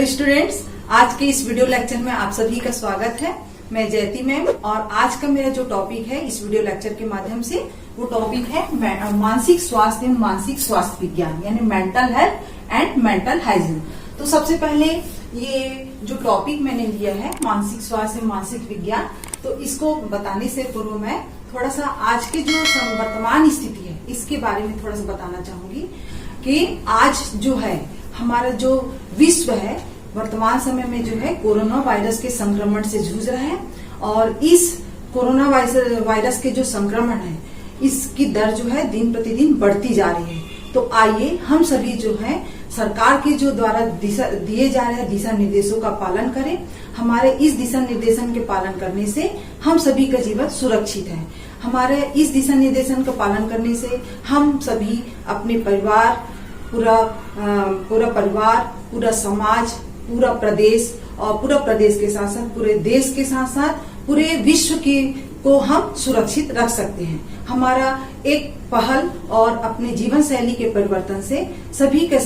Students, आज के इस वीडियो लेक्चर में आप सभी का स्वागत है। मैं जयती मैम और आज का मेरा जो टॉपिक है इस वीडियो लेक्चर के माध्यम से वो टॉपिक है मानसिक स्वास्थ्य एवं मानसिक स्वास्थ्य विज्ञान यानी mental health and mental hygiene. तो सबसे पहले ये जो टॉपिक मैंने लिया है मानसिक स्वास्थ्य एवं मानसिक विज्ञान, तो इसको बताने से पूर्व मैं थोड़ा सा आज की जो वर्तमान स्थिति है इसके बारे में थोड़ा सा बताना चाहूंगी कि आज जो है हमारा जो विश्व है वर्तमान समय में जो है कोरोना वायरस के संक्रमण से जूझ रहा है और इस कोरोना वायरस के जो संक्रमण है इसकी दर जो है दिन प्रतिदिन बढ़ती जा रही है। तो आइए हम सभी जो है सरकार के जो द्वारा दिए जा रहे दिशा निर्देशों का पालन करें। हमारे इस दिशा निर्देशन के पालन करने से हम सभी का जीवन सुरक्षित है। हमारे इस दिशा निर्देशन का पालन करने से हम सभी अपने परिवार, पूरा परिवार, पूरा समाज, पूरा प्रदेश और पूरा प्रदेश के साथ साथ पूरे देश के साथ साथ पूरे विश्व को हम सुरक्षित रख सकते हैं। हमारा एक पहल और अपने जीवन शैली के परिवर्तन से सभी के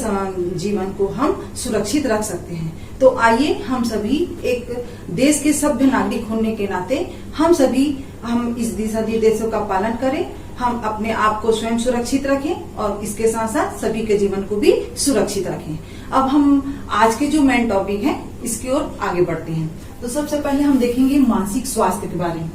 जीवन को हम सुरक्षित रख सकते हैं। तो आइए हम सभी एक देश के सभ्य नागरिक होने के नाते हम इस दिशा निर्देशों का पालन करें, हम अपने आप को स्वयं सुरक्षित रखें और इसके साथ साथ सभी के जीवन को भी सुरक्षित रखें। अब हम आज के जो मेन टॉपिक है इसकी ओर आगे बढ़ते हैं। तो सबसे पहले हम देखेंगे मानसिक स्वास्थ्य के बारे में।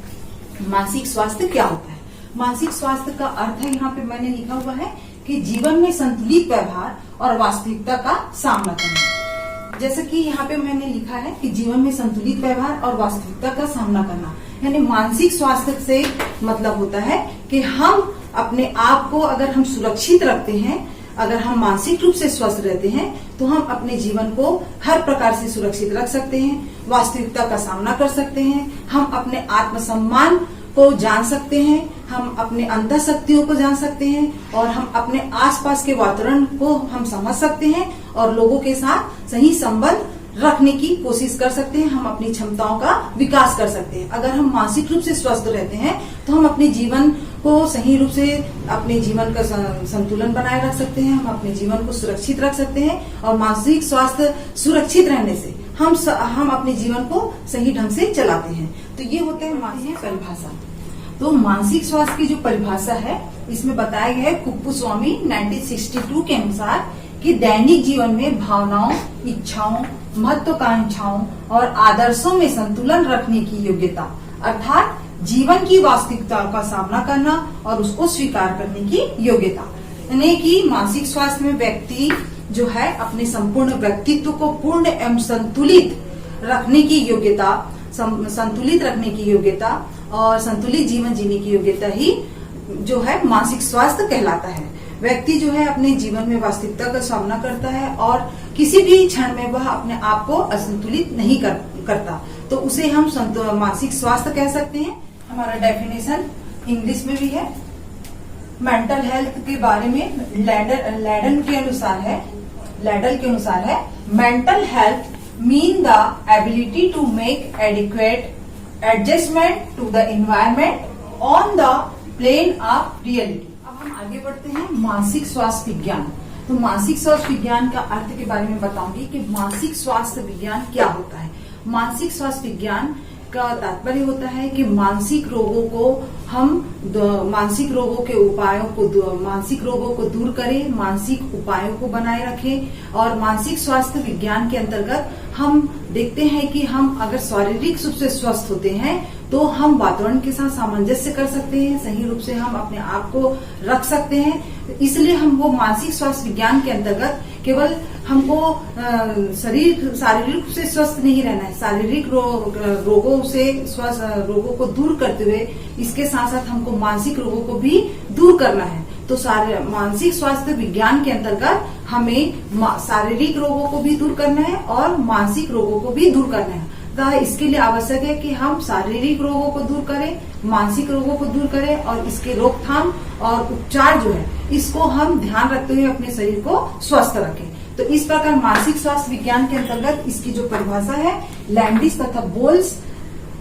मानसिक स्वास्थ्य क्या होता है? मानसिक स्वास्थ्य का अर्थ है, यहाँ पे मैंने लिखा हुआ है कि जीवन में संतुलित व्यवहार और वास्तविकता का सामना करना। जैसे कि यहाँ पे मैंने लिखा है कि जीवन में संतुलित व्यवहार और वास्तविकता का सामना करना, यानी मानसिक स्वास्थ्य से मतलब होता है कि हम अपने आप को अगर हम सुरक्षित रखते हैं, अगर हम मानसिक रूप से स्वस्थ रहते हैं तो हम अपने जीवन को हर प्रकार से सुरक्षित रख सकते हैं, वास्तविकता का सामना कर सकते हैं, हम अपने आत्मसम्मान को जान सकते हैं, हम अपने अंतर शक्तियों को जान सकते हैं और हम अपने आसपास के वातावरण को हम समझ सकते हैं और लोगों के साथ सही संबंध रखने की कोशिश कर सकते हैं। हम अपनी क्षमताओं का विकास कर सकते हैं। अगर हम मानसिक रूप से स्वस्थ रहते हैं तो हम अपने जीवन को सही रूप से अपने जीवन का संतुलन बनाए रख सकते हैं, हम अपने जीवन को सुरक्षित रख सकते हैं और मानसिक स्वास्थ्य सुरक्षित रहने से हम अपने जीवन को सही ढंग से चलाते हैं। तो ये होते हैं मानसिक परिभाषा। तो मानसिक स्वास्थ्य की जो परिभाषा है इसमें बताया गया है कुप्पुस्वामी 1962 के अनुसार कि दैनिक जीवन में भावनाओं, इच्छाओं, महत्वाकांक्षाओं और आदर्शों में संतुलन रखने की योग्यता, अर्थात जीवन की वास्तविकता का सामना करना और उसको स्वीकार करने की योग्यता। यानी कि मानसिक स्वास्थ्य में व्यक्ति जो है अपने संपूर्ण व्यक्तित्व को पूर्ण एवं संतुलित रखने की योग्यता, संतुलित रखने की योग्यता और संतुलित जीवन जीने की योग्यता ही जो है मानसिक स्वास्थ्य कहलाता है। व्यक्ति जो है अपने जीवन में वास्तविकता का सामना करता है और किसी भी क्षण में वह अपने आप को असंतुलित नहीं करता, तो उसे हम मानसिक स्वास्थ्य कह सकते हैं। हमारा डेफिनेशन इंग्लिश में भी है। मेंटल हेल्थ के बारे में लैडल के अनुसार है mental health mean the ability to make adequate adjustment to the environment on the plane of reality. अब हम आगे बढ़ते हैं मानसिक स्वास्थ्य विज्ञान। तो मानसिक स्वास्थ्य विज्ञान का अर्थ के बारे में बताऊंगी कि मानसिक स्वास्थ्य विज्ञान क्या होता है। मानसिक स्वास्थ्य विज्ञान का तात्पर्य होता है कि मानसिक रोगों को दूर करें, मानसिक उपायों को बनाए रखें। और मानसिक स्वास्थ्य विज्ञान के अंतर्गत हम देखते हैं कि हम अगर शारीरिक रूप से स्वस्थ होते हैं तो हम वातावरण के साथ सामंजस्य कर सकते हैं, सही रूप से हम अपने आप को रख सकते हैं। इसलिए हमको मानसिक स्वास्थ्य विज्ञान के अंतर्गत केवल हमको शारीरिक रूप से स्वस्थ नहीं रहना है, शारीरिक रोगों को दूर करते हुए इसके साथ साथ हमको मानसिक रोगों को भी दूर करना है। तो मानसिक स्वास्थ्य विज्ञान के अंतर्गत हमें शारीरिक रोगों को भी दूर करना है और मानसिक रोगों को भी दूर करना है। इसके लिए आवश्यक है कि हम शारीरिक रोगों को दूर करें, मानसिक रोगों को दूर करें और इसके रोकथाम और उपचार जो है इसको हम ध्यान रखते हुए अपने शरीर को स्वस्थ रखें। तो इस प्रकार मानसिक स्वास्थ्य विज्ञान के अंतर्गत इसकी जो परिभाषा है लैंडिस तथा बोल्स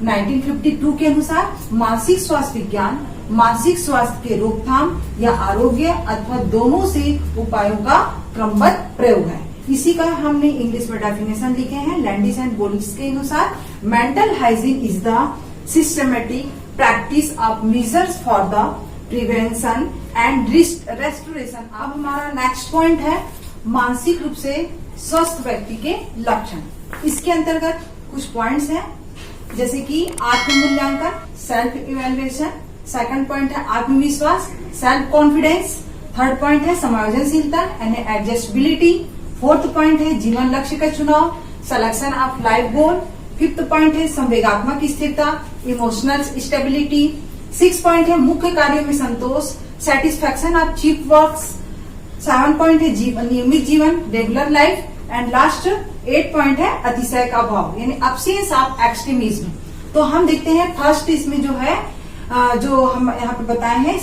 1952 के अनुसार मानसिक स्वास्थ्य विज्ञान मानसिक स्वास्थ्य के रोकथाम या आरोग्य अथवा दोनों से उपायों का क्रमबद्ध प्रयोग है। इसी का हमने इंग्लिश में डेफिनेशन लिखे हैं लैंडिस एंड बोलिस के अनुसार। Mental hygiene is the systematic practice of measures for the prevention and restoration. अब हमारा नेक्स्ट पॉइंट है मानसिक रूप से स्वस्थ व्यक्ति के लक्षण। इसके अंतर्गत कुछ पॉइंट्स हैं, जैसे कि आत्ममूल्यांकन, सेल्फ इवेल्युएशन। सेकंड पॉइंट है आत्मविश्वास, सेल्फ कॉन्फिडेंस। थर्ड पॉइंट है समायोजनशीलता यानी एडजस्टेबिलिटी। फोर्थ पॉइंट है जीवन लक्ष्य का चुनाव, selection of life goal. Fifth point है संवेगात्मक स्थिरता, इमोशनल स्टेबिलिटी। सिक्स पॉइंट है मुख्य कार्यों में संतोष, satisfaction of chief works. 7 point है नियमित जीवन, regular life. And last 8 point है अतिशय का अभाव यानी अब्सेंस ऑफ एक्सट्रीमिज्म। तो हम देखते हैं फर्स्ट इसमें जो है जो हम यहाँ पे बताए हैं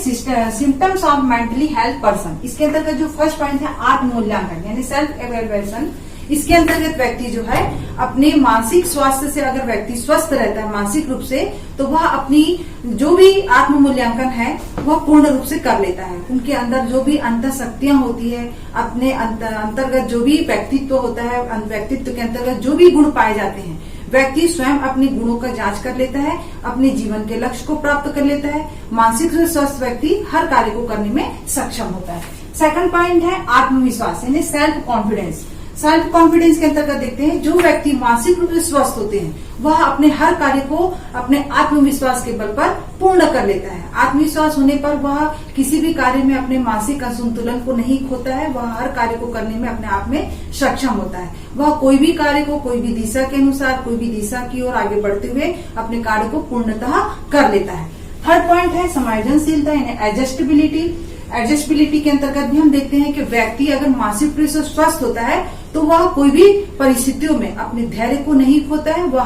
symptoms of mentally health person. इसके अंतर्गत जो फर्स्ट पॉइंट है आत्ममूल्यांकन यानी सेल्फ एवेल्युएशन। इसके अंतर्गत व्यक्ति जो है अपने मानसिक स्वास्थ्य से, अगर व्यक्ति स्वस्थ रहता है मानसिक रूप से, तो वह अपनी जो भी आत्ममूल्यांकन है वह पूर्ण रूप से कर लेता है। उनके अंदर जो भी अंतर शक्तियां होती है, अपने अंतर्गत जो भी व्यक्तित्व होता है, व्यक्तित्व के अंतर्गत जो भी गुण पाए जाते हैं, व्यक्ति स्वयं अपने गुणों का जांच कर लेता है, अपने जीवन के लक्ष्य को प्राप्त कर लेता है। मानसिक रूप से स्वस्थ व्यक्ति हर कार्य को करने में सक्षम होता है। सेकंड पॉइंट है आत्मविश्वास यानी सेल्फ कॉन्फिडेंस। सेल्फ कॉन्फिडेंस के अंतर्गत देखते हैं जो व्यक्ति मानसिक रूप से स्वस्थ होते हैं वह अपने हर कार्य को अपने आत्मविश्वास के बल पर पूर्ण कर लेता है। आत्मविश्वास होने पर वह किसी भी कार्य में अपने मानसिक असंतुलन को नहीं खोता है, वह हर कार्य को करने में अपने आप में सक्षम होता है। वह कोई भी कार्य को कोई भी दिशा के अनुसार, कोई भी दिशा की ओर आगे बढ़ते हुए अपने कार्य को पूर्णतः कर लेता है। थर्ड पॉइंट है समायोजनशीलता यानी एडजस्टेबिलिटी। एडजस्टेबिलिटी के अंतर्गत भी हम देखते हैं कि व्यक्ति अगर मानसिक रूप से स्वस्थ होता है तो वह कोई भी परिस्थितियों में अपने धैर्य को नहीं खोता है, वह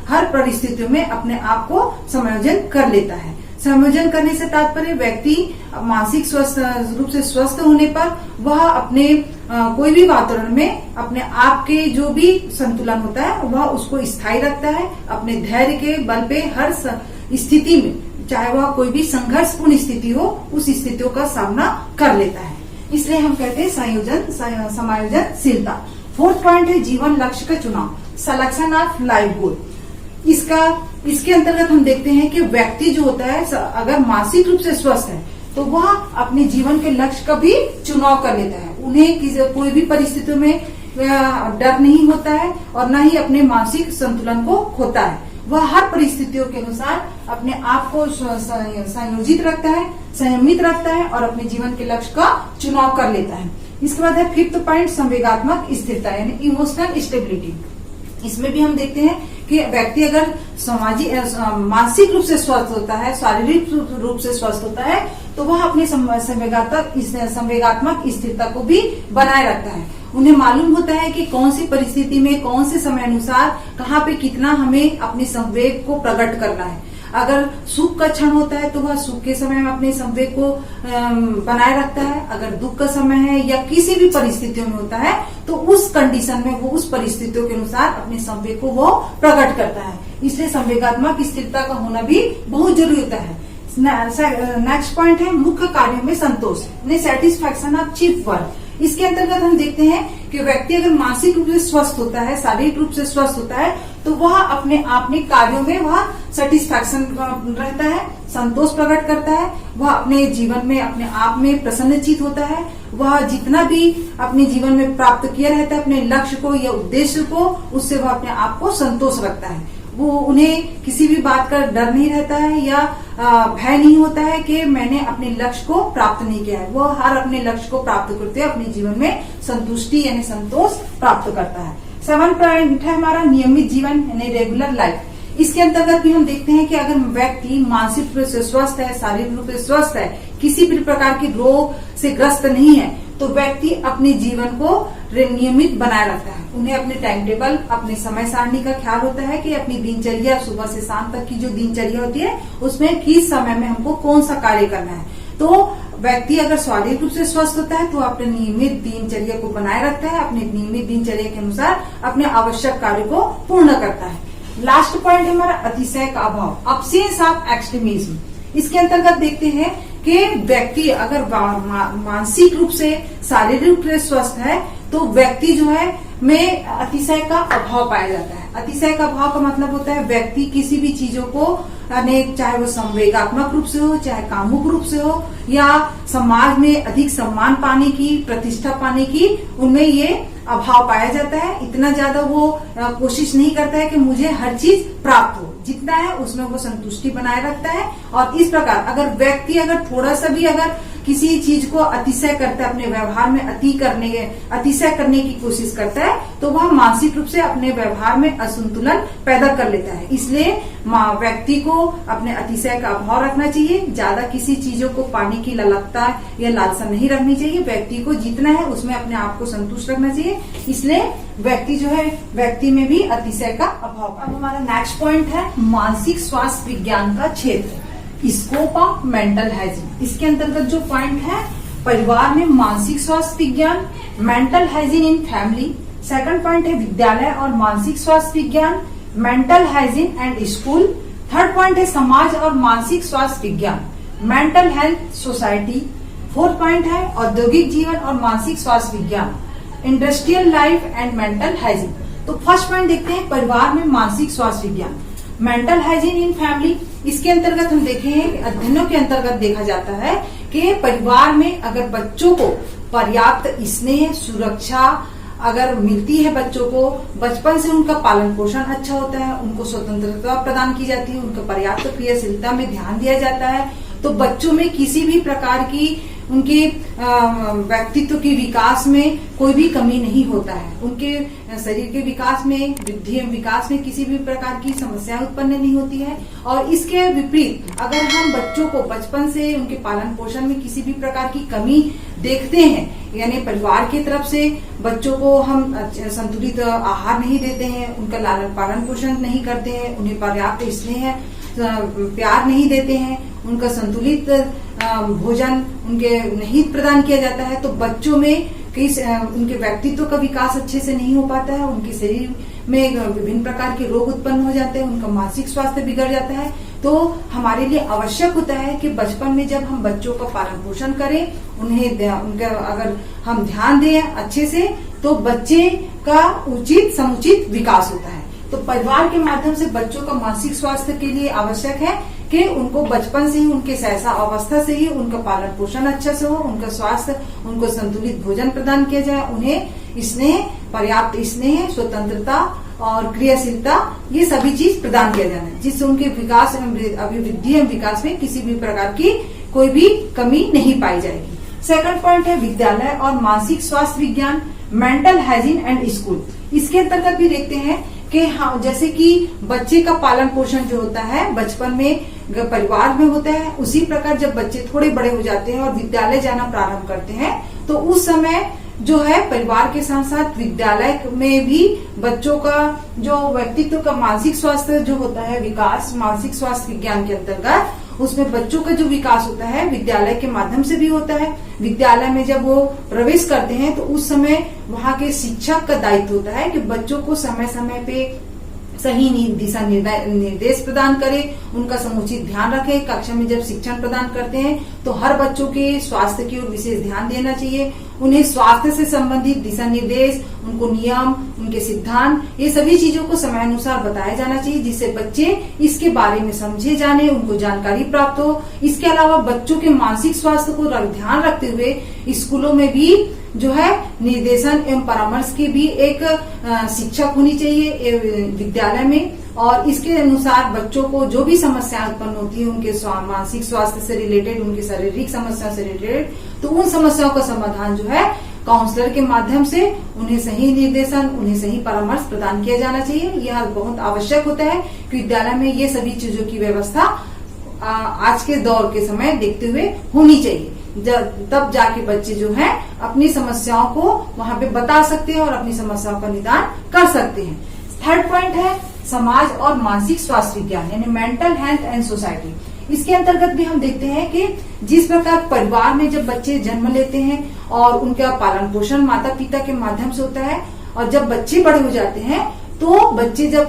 हर परिस्थितियों में अपने आप को समायोजन कर लेता है। समायोजन करने से तात्पर्य व्यक्ति मानसिक रूप से स्वस्थ होने पर वह अपने कोई भी वातावरण में अपने आप के जो भी संतुलन होता है वह उसको स्थायी रखता है। अपने धैर्य के बल पे हर स्थिति में, चाहे वह कोई भी संघर्षपूर्ण स्थिति हो, उस स्थितियों का सामना कर लेता है। इसलिए हम कहते हैं समायोजनशीलता। फोर्थ पॉइंट है जीवन लक्ष्य का चुनाव, सिलेक्शन ऑफ लाइफ गोल। इसके अंतर्गत हम देखते हैं कि व्यक्ति जो होता है अगर मानसिक रूप से स्वस्थ है तो वह अपने जीवन के लक्ष्य का भी चुनाव कर लेता है। उन्हें कोई भी परिस्थितियों में डर नहीं होता है और न ही अपने मानसिक संतुलन को खोता है। वह हर परिस्थितियों के अनुसार अपने आप को संयोजित रखता है, संयमित रखता है और अपने जीवन के लक्ष्य का चुनाव कर लेता है। इसके बाद है फिफ्थ पॉइंट संवेगात्मक स्थिरता यानी इमोशनल स्टेबिलिटी। इसमें भी हम देखते हैं कि व्यक्ति अगर मानसिक रूप से स्वस्थ होता है, शारीरिक रूप से स्वस्थ होता है, तो वह अपने संवेगात्मक स्थिरता को भी बनाए रखता है। उन्हें मालूम होता है कि कौन सी परिस्थिति में, कौन से समय अनुसार, कहाँ पे कितना हमें अपने संवेग को प्रकट करना है। अगर सुख का क्षण होता है तो वह सुख के समय में अपने संवेग को बनाए रखता है। अगर दुख का समय है या किसी भी परिस्थितियों में होता है तो उस कंडीशन में वो उस परिस्थितियों के अनुसार अपने संवेग को वो प्रकट करता है। इसलिए संवेगात्मक स्थिरता का होना भी बहुत जरूरी होता है। नेक्स्ट पॉइंट है मुख्य कार्यों में संतोष, सेटिस्फैक्शन ऑफ चीप वर्क। इसके अंतर्गत हम देखते हैं कि व्यक्ति अगर मानसिक रूप से स्वस्थ होता है, शारीरिक रूप से स्वस्थ होता है, तो वह अपने कार्यों में वह सेटिस्फैक्शन रहता है, संतोष प्रकट करता है। वह अपने जीवन में अपने आप में प्रसन्नचित होता है। वह जितना भी अपने जीवन में प्राप्त किया रहता है अपने लक्ष्य को या उद्देश्य को, उससे वह अपने आप को संतोष रखता है। वो उन्हें किसी भी बात का डर नहीं रहता है या भय नहीं होता है कि मैंने अपने लक्ष्य को प्राप्त नहीं किया है। वो हर अपने लक्ष्य को प्राप्त करते हुए अपने जीवन में संतुष्टि यानी संतोष प्राप्त करता है। 7 पॉइंट है हमारा नियमित जीवन यानी रेगुलर लाइफ। इसके अंतर्गत भी हम देखते हैं कि अगर व्यक्ति मानसिक रूप से स्वस्थ है, शारीरिक रूप से स्वस्थ है, किसी भी प्रकार के रोग से ग्रस्त नहीं है, तो व्यक्ति अपने जीवन को नियमित बनाए रखता है। उन्हें अपने टाइम टेबल, अपने समय सारणी का ख्याल होता है कि अपनी दिनचर्या सुबह से शाम तक की जो दिनचर्या होती है उसमें किस समय में हमको कौन सा कार्य करना है। तो व्यक्ति अगर शारीरिक रूप से स्वस्थ होता है तो अपने नियमित दिनचर्या को बनाए रखता है, अपने नियमित दिनचर्या के अनुसार अपने आवश्यक कार्य को पूर्ण करता है। लास्ट पॉइंट है हमारा अतिशय का अभाव, अब्सेंस ऑफ एक्सट्रीमिज्म। इसके अंतर्गत देखते हैं कि व्यक्ति अगर मानसिक रूप से, शारीरिक रूप से स्वस्थ है तो व्यक्ति जो है में अतिशय का अभाव पाया जाता है। अतिशय का अभाव का मतलब होता है व्यक्ति किसी भी चीजों को अनेक, चाहे वो संवेगात्मक रूप से हो, चाहे कामुक रूप से हो, या समाज में अधिक सम्मान पाने की, प्रतिष्ठा पाने की, उनमें ये अभाव पाया जाता है। इतना ज्यादा वो कोशिश नहीं करता है कि मुझे हर चीज प्राप्त हो, जितना है उसमें वो संतुष्टि बनाए रखता है। और इस प्रकार अगर व्यक्ति अगर थोड़ा सा भी अगर किसी चीज को अतिशय करता है, अपने व्यवहार में अतिशय करने की कोशिश करता है, तो वह मानसिक रूप से अपने व्यवहार में असंतुलन पैदा कर लेता है। इसलिए व्यक्ति को अपने अतिशय का अभाव रखना चाहिए। ज्यादा किसी चीजों को पाने की ललकता या लालसा नहीं रखनी चाहिए। व्यक्ति को जितना है उसमें अपने आप को संतुष्ट रखना चाहिए। इसलिए व्यक्ति जो है, व्यक्ति में भी अतिशय का अभाव। अब हमारा नेक्स्ट पॉइंट है मानसिक स्वास्थ्य विज्ञान का क्षेत्र, स्कोप ऑफ मेंटल हाइजीन। इसके अंतर्गत जो पॉइंट है, परिवार में मानसिक स्वास्थ्य विज्ञान, mental hygiene in family. Second point है विद्यालय और मानसिक स्वास्थ्य विज्ञान, mental hygiene and school. Third point है समाज और मानसिक स्वास्थ्य विज्ञान, mental health society. Fourth point है औद्योगिक जीवन और मानसिक स्वास्थ्य विज्ञान, industrial life and mental hygiene. तो फर्स्ट पॉइंट देखते हैं परिवार में मानसिक स्वास्थ्य विज्ञान, मेंटल हाइजीन इन फैमिली। इसके अंतर्गत हम देखें, अध्ययनों के अंतर्गत देखा जाता है कि परिवार में अगर बच्चों को पर्याप्त स्नेह, सुरक्षा अगर मिलती है, बच्चों को बचपन से उनका पालन पोषण अच्छा होता है, उनको स्वतंत्रता प्रदान की जाती है, उनको पर्याप्त क्रियाशीलता में ध्यान दिया जाता है, तो बच्चों में किसी भी प्रकार की उनके व्यक्तित्व के विकास में कोई भी कमी नहीं होता है। उनके शरीर के विकास में, वृद्धि एवं विकास में किसी भी प्रकार की समस्या उत्पन्न नहीं होती है। और इसके विपरीत अगर हम बच्चों को बचपन से उनके पालन पोषण में किसी भी प्रकार की कमी देखते हैं, यानी परिवार की तरफ से बच्चों को हम संतुलित आहार नहीं देते हैं, उनका लालन पालन पोषण नहीं करते हैं, उन्हें पर्याप्त स्नेह प्यार नहीं देते हैं, उनका संतुलित भोजन उनके नहीं प्रदान किया जाता है, तो बच्चों में उनके व्यक्तित्व का विकास अच्छे से नहीं हो पाता है, उनके शरीर में विभिन्न प्रकार के रोग उत्पन्न हो जाते हैं, उनका मानसिक स्वास्थ्य बिगड़ जाता है। तो हमारे लिए आवश्यक होता है कि बचपन में जब हम बच्चों का पालन पोषण करें, उनका अगर हम ध्यान दें अच्छे से, तो बच्चे का उचित समुचित विकास होता है। तो परिवार के माध्यम से बच्चों का मानसिक स्वास्थ्य के लिए आवश्यक है कि उनको बचपन से ही, उनके सहसा अवस्था से ही उनका पालन पोषण अच्छा से हो, उनका स्वास्थ्य, उनको संतुलित भोजन प्रदान किया जाए, उन्हें स्नेह, पर्याप्त स्नेह, स्वतंत्रता और क्रियाशीलता, ये सभी चीज प्रदान किया जाना है, जिससे उनके विकास अभिवृद्धि एवं विकास में किसी भी प्रकार की कोई भी कमी नहीं पाई जाएगी। सेकंड पॉइंट है विद्यालय और मानसिक स्वास्थ्य विज्ञान, मेंटल हाइजीन एंड स्कूल। इसके अंतर्गत भी देखते हैं कि हाँ, जैसे कि बच्चे का पालन पोषण जो होता है बचपन में परिवार में होता है, उसी प्रकार जब बच्चे थोड़े बड़े हो जाते हैं और विद्यालय जाना प्रारंभ करते हैं, तो उस समय जो है परिवार के साथ साथ विद्यालय में भी बच्चों का जो व्यक्तित्व का मानसिक स्वास्थ्य जो होता है विकास, मानसिक स्वास्थ्य विज्ञान के अंतर्गत उसमें बच्चों का जो विकास होता है विद्यालय के माध्यम से भी होता है। विद्यालय में जब वो प्रवेश करते हैं तो उस समय वहाँ के शिक्षक का दायित्व होता है कि बच्चों को समय समय पे सही दिशा निर्देश प्रदान करे, उनका समुचित ध्यान रखे। कक्षा में जब शिक्षण प्रदान करते हैं तो हर बच्चों के स्वास्थ्य की ओर विशेष ध्यान देना चाहिए। उन्हें स्वास्थ्य से संबंधित दिशा निर्देश, उनको नियम, उनके सिद्धांत, ये सभी चीजों को समयानुसार बताया जाना चाहिए, जिससे बच्चे इसके बारे में समझे जाने, उनको जानकारी प्राप्त हो। इसके अलावा बच्चों के मानसिक स्वास्थ्य को ध्यान रखते हुए स्कूलों में भी जो है निर्देशन एवं परामर्श की भी एक शिक्षक होनी चाहिए विद्यालय में, और इसके अनुसार बच्चों को जो भी समस्याएं उत्पन्न होती है उनके मानसिक स्वास्थ्य से रिलेटेड, उनकी शारीरिक समस्या से रिलेटेड, तो उन समस्याओं का समाधान जो है काउंसलर के माध्यम से उन्हें सही निर्देशन, उन्हें सही परामर्श प्रदान किया जाना चाहिए। यह बहुत आवश्यक होता है कि विद्यालय में ये सभी चीजों की व्यवस्था आज के दौर के समय देखते हुए होनी चाहिए। तब जाके बच्चे जो हैं अपनी समस्याओं को वहां पे बता सकते हैं और अपनी समस्याओं का निदान कर सकते हैं। थर्ड पॉइंट है समाज और मानसिक स्वास्थ्य विज्ञान, यानी मेंटल हेल्थ एंड सोसाइटी। इसके अंतर्गत भी हम देखते हैं कि जिस प्रकार परिवार में जब बच्चे जन्म लेते हैं और उनका पालन पोषण माता पिता के माध्यम से होता है, और जब बच्चे बड़े हो जाते हैं तो बच्चे जब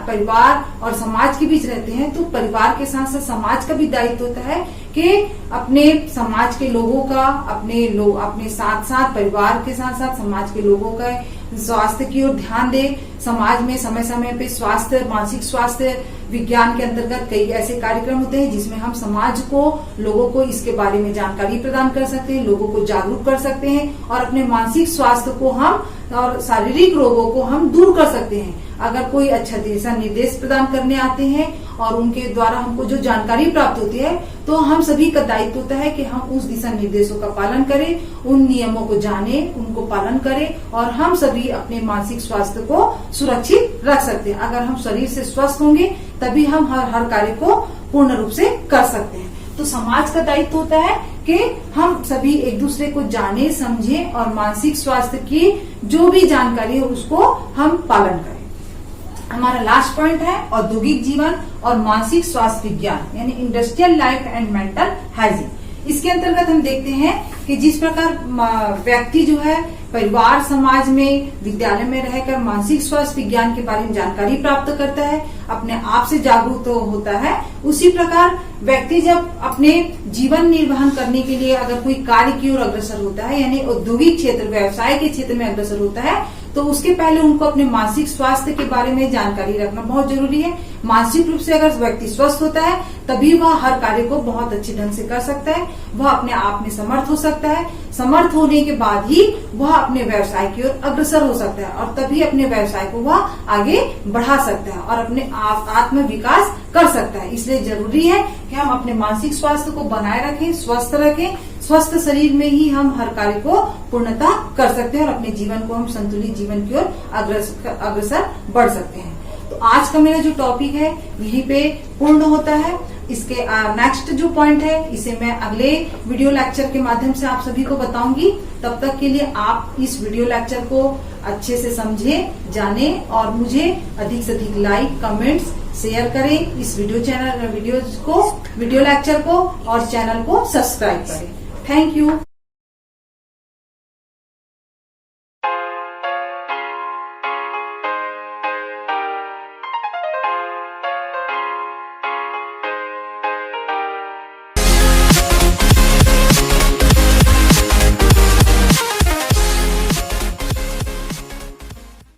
परिवार और समाज के बीच रहते हैं तो परिवार के साथ साथ समाज का भी दायित्व होता है कि अपने समाज के लोगों का अपने साथ साथ परिवार के साथ साथ समाज के लोगों का स्वास्थ्य की ओर ध्यान दे। समाज में समय समय पे स्वास्थ्य, मानसिक स्वास्थ्य विज्ञान के अंतर्गत कई ऐसे कार्यक्रम होते हैं जिसमें हम समाज को, लोगों को इसके बारे में जानकारी प्रदान कर सकते हैं, लोगों को जागरूक कर सकते हैं और अपने मानसिक स्वास्थ्य को हम और शारीरिक रोगों को हम दूर कर सकते हैं। अगर कोई अच्छा दिशा निर्देश प्रदान करने आते हैं और उनके द्वारा हमको जो जानकारी प्राप्त होती है तो हम सभी का दायित्व होता है कि हम उस दिशा निर्देशों का पालन करें, उन नियमों को जाने, उनको पालन करें और हम सभी अपने मानसिक स्वास्थ्य को सुरक्षित रख सकते हैं। अगर हम शरीर से स्वस्थ होंगे तभी हम हर कार्य को पूर्ण रूप से कर सकते हैं। तो समाज का दायित्व होता है कि हम सभी एक दूसरे को जाने, समझे और मानसिक स्वास्थ्य की जो भी जानकारी है उसको हम पालन करें। हमारा लास्ट पॉइंट है औद्योगिक जीवन और मानसिक स्वास्थ्य विज्ञान यानी industrial life and mental hygiene. इसके अंतर्गत हम देखते हैं कि जिस प्रकार व्यक्ति जो है परिवार, समाज में, विद्यालय में रहकर मानसिक स्वास्थ्य विज्ञान के बारे में जानकारी प्राप्त करता है, अपने आप से जागरूक होता है, उसी प्रकार व्यक्ति जब अपने जीवन निर्वहन करने के लिए अगर कोई कार्य की ओर अग्रसर होता है यानी औद्योगिक क्षेत्र, व्यवसाय के क्षेत्र में अग्रसर होता है तो उसके पहले उनको अपने मानसिक स्वास्थ्य के बारे में जानकारी रखना बहुत जरूरी है। मानसिक रूप से अगर व्यक्ति स्वस्थ होता है तभी वह हर कार्य को बहुत अच्छे ढंग से कर सकता है, वह अपने आप में समर्थ हो सकता है। समर्थ होने के बाद ही वह अपने व्यवसाय की ओर अग्रसर हो सकता है और तभी अपने व्यवसाय को वह आगे बढ़ा सकता है और अपने आत्म विकास कर सकता है। इसलिए जरूरी है कि हम अपने मानसिक स्वास्थ्य को बनाए रखें, स्वस्थ रखें। स्वस्थ शरीर में ही हम हर कार्य को पूर्णतः कर सकते हैं और अपने जीवन को हम संतुलित जीवन की ओर अग्रसर बढ़ सकते हैं। तो आज का मेरा जो टॉपिक है यहीं पे पूर्ण होता है। इसके नेक्स्ट जो पॉइंट है इसे मैं अगले वीडियो लेक्चर के माध्यम से आप सभी को बताऊंगी। तब तक के लिए आप इस वीडियो लेक्चर को अच्छे से समझें, जानें और मुझे अधिक से अधिक लाइक, कमेंट्स, शेयर करें इस वीडियो लेक्चर को और चैनल को सब्सक्राइब करें। Thank you.